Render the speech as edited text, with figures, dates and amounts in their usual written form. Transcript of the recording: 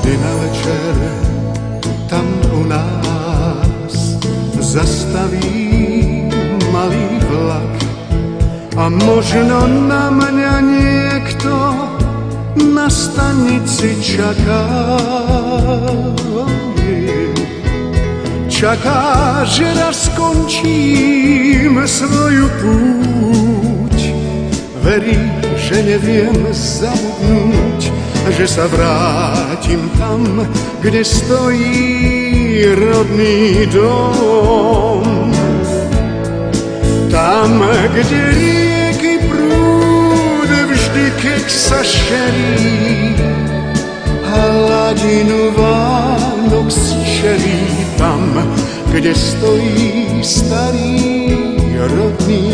kdy na večer tam u nás zastaví malý vlak a možno na mňa niekto na stanici čaká. Čaká, že raz skončím svoju púť. Verí, že neviem zabudnúť, že sa vrátim tam, kde stojí rodný dom. Tam, kde rieky prúd vždy, keď sa šerí, hladinu Vánok zšerí. Tam, kde stojí starý rodný